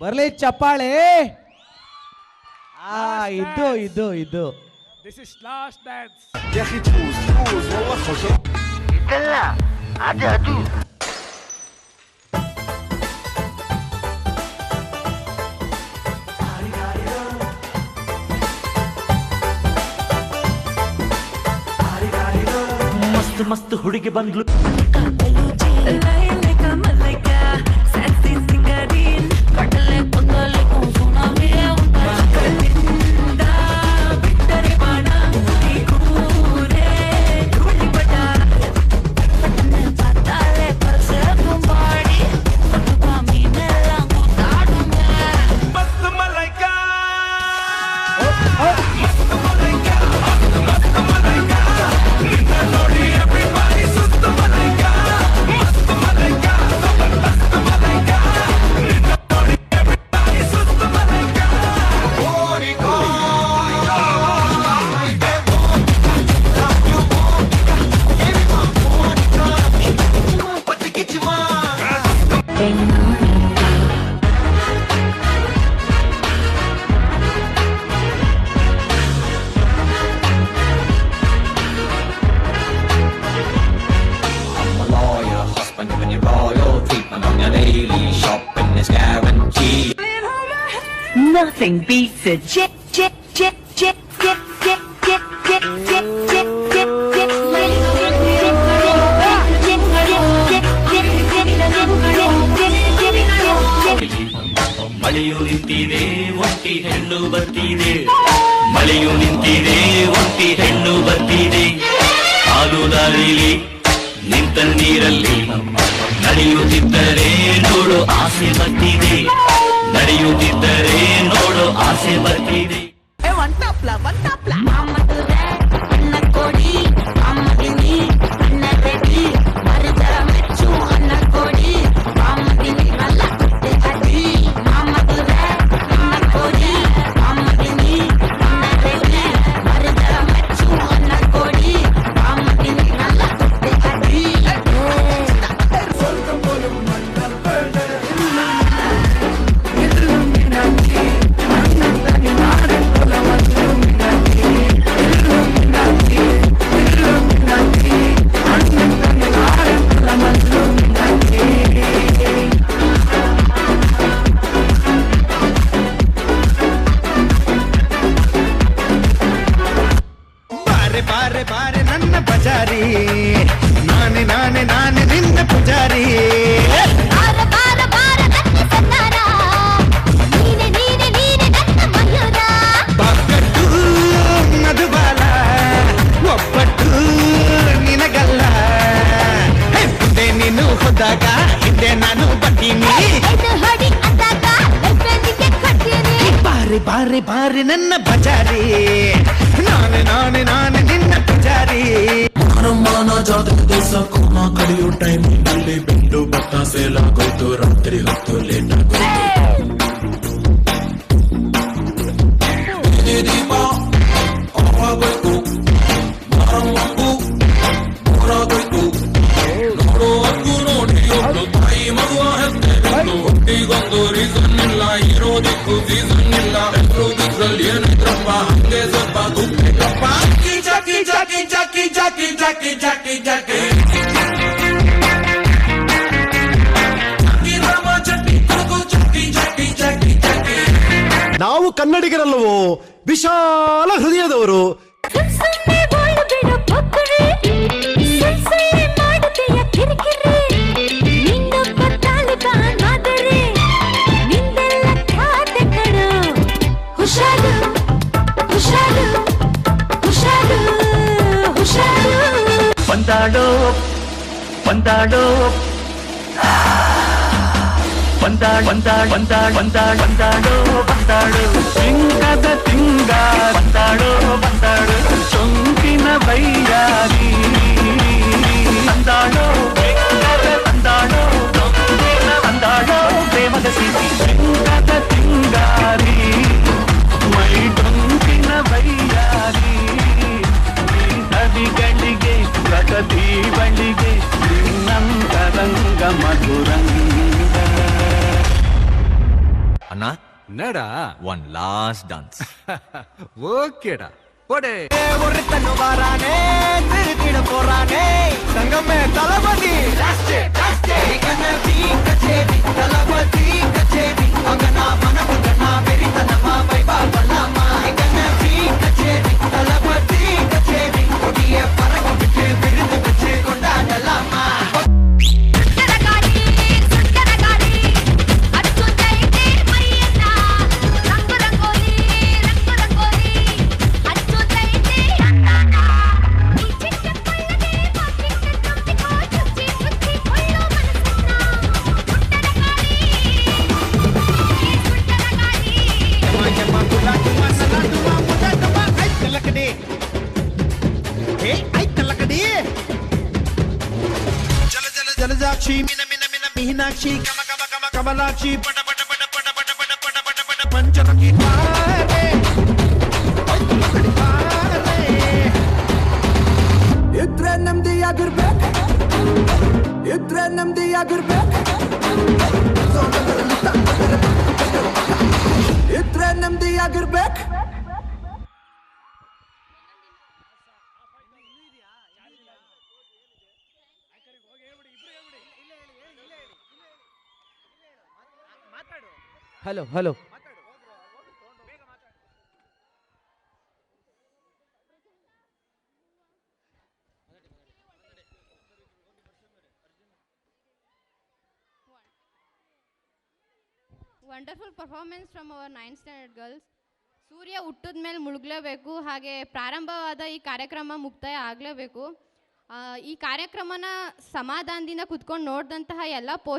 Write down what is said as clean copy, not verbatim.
ಬರ್ಲಿ ಚಪ್ಪಾಳೆ. ಇದು ಇದು ಇದು This is last dance. يا اخي تفوز والله خشب. لا عدو ಮಸ್ತ್ ಮಸ್ತ್ ಹುಡುಗಿ ಬಂದ್ಲು. Nothing beats a jet, jet, jet, jet, jet, jet, jet, jet, jet, jet, jet, jet, ಮಳೆಯು ನಿಂತಿದೆ ಒಂಟಿ ಹೆಣ್ಣು ಬರ್ತಿದೆ, ಮಳೆಯು ನಿಂತಿದೆ ಒಂಟಿ ಹೆಣ್ಣು ಬರ್ತಿದೆ. ಹಾಲು ದಾರಿಲಿ ನಿಂತ ನೀರಲ್ಲಿ ನಡೆಯುತ್ತಿದ್ದರೆ ನೋಡು ಆಸೆ ಬರ್ತಿದೆ, ನಡೆಯುತ್ತಿದ್ದರೆ ನೋಡು ಆಸೆ ಬರ್ತಿದೆ. ಬಾರೆ ಬಾರೆ ನನ್ನ ಬಜಾರಿ, ನಾನೆ ನಾನೆ ನಾನೆ ನಿನ್ನ ಪೂಜಾರಿ. ಬಾರ ಬಾರ ಬಾರ ನನ್ನ ಸತ್ತಾರ, ನೀನೆ ನೀನೆ ನೀನೆ ನನ್ನ ಮಯೂರ. ಬಾಕಟ್ಟು ಮಧುಬಾಲ ಒಬ್ಬಟ್ಟು ನಿನಗಲ್ಲ. ಹಿಂದೆ ನೀನು ಹೋದಾಗ ಹಿಂದೆ ನಾನು ಬರ್ತೀನಿ, ಹೊಡಿ ಅಂದಾಗ ಬೆನ್ನಿಗೆ ಕಟ್ತೀನಿ. ಬಾರೆ ಬಾರೆ ಬಾರೆ ನನ್ನ ಬಜಾರಿ, ನಾನೆ ನಾನೆ ನಾನೆ ನಿನ್ನ ಪೂಜಾರಿ. ಮಾನ ಜಾತಕ ದಿವಸ ಕೋನ ಕಡಿಯೋ ಟೈಮಿನಲ್ಲಿ ಬೆಂಡು ಬತ್ತ ಸೇಲಾಗೋಯ್ತು, ರಾತ್ರಿ ಹೊತ್ತು ಲೇಟ್ ಆಗೋಯ್ತು. ದೀಪ ಆಗೋಯ್ತು, ಮಾರಮ್ಮಂಗೂ ಮೂರಾಗೋಯ್ತು. ನೋಡೋ ಅಕ್ಕೂ ನೋಡಿ ಒಟ್ಟು ತಾಯಿ ಮಗುವ ಹೆತ್ತೆ ಬಿಟ್ಟು, ಒಟ್ಟಿಗೊಂದು ರೀಸನ್ ಇಲ್ಲ, ಇರೋದಿಕ್ಕೂ ಸೀಸನ್ ಇಲ್ಲ. ಎಲ್ರೋದಿದ್ರಲ್ಲಿ ಏನಿದ್ರಪ್ಪ ಹಂಗೆ ಸ್ವಲ್ಪ ಗುಪ್ಪಿದ್ರಪ್ಪ. Jackie, Jackie, Jackie, Jackie, Jackie, Jackie, Jackie. ನಾವು ಕನ್ನಡಿಗರಲ್ಲವೋ ವಿಶಾಲ ಹೃದಯದವರು. ಹುಷಾರು ಹುಷಾರು ಹುಷಾರು ಹುಷಾರು. ಬಂದಾಡೋ ಬಂದಾಡೋ ಬಂದಾಡೋ ಬಂದಾಡೋ ಸಿಂಗದ ತಿಂಗ ಬಂದಾಡೋ ಬಂದಾಡೋ ಸೊಂಕಿನ ಬೈಯಾರಿ. ಬಂದಾಡೋ ಬಂದಾಡೋ ಬಂದಾಡೋ ಪ್ರೇಮದ ಸಿಸಿ ಸಿಂಗದ ತಿಂಗಾರಿ, ಮೈ ಡೊಂಕಿನ ಬೈಯಾರಿ. ನದಿಗಳಿಗೆ ಪ್ರಗತಿ ಬಳಿಗೆ ನಿನ್ನಂತರಂಗ ಮಧುರಂಗ. ನಡ ಒನ್ ಲಾಸ್ಟ್ ಡಾನ್ಸ್. ಓಕೆಡ போடே ஒரு தன்னு வாரானே திருத்திட போறானே தங்கமே தளபதி கச்சேரி தளபதி கச்சேரி அங்கனா மனமுகனா வெறித்தனமா வைபா பண்ணலாமா கச்சேரி தளபதி கச்சேரி கொடிய பறக்க விட்டு விருது வச்சு கொண்டாடலாமா జలజాక్షి మిన మిన మిన మీనాక్షి కమ కమ కమ కమలాక్షి పట పట పట పట పట పట పట పట పట పంచరకి పారే ಇದ್ರೆ ನೆಮ್ಮದಿಯಾಗಿರ್ಬೇಕು ಇದ್ರೆ ನೆಮ್ಮದಿಯಾಗಿರ್ಬೇಕು ಇದ್ರೆ ನೆಮ್ಮದಿಯಾಗಿರ್ಬೇಕು hello hello wonderful performance from our 9th standard girls. ಸೂರ್ಯ ಹುಟ್ಟಿದ ಮೇಲೆ ಮುಳುಗಲೇಬೇಕು, ಹಾಗೆ ಪ್ರಾರಂಭವಾದ ಈ ಕಾರ್ಯಕ್ರಮ ಮುಕ್ತಾಯ ಆಗಲೇಬೇಕು. ಈ ಕಾರ್ಯಕ್ರಮನ ಸಮಾಧಾನದಿಂದ ಕುತ್ಕೊಂಡು ನೋಡಿದಂತಹ ಎಲ್ಲ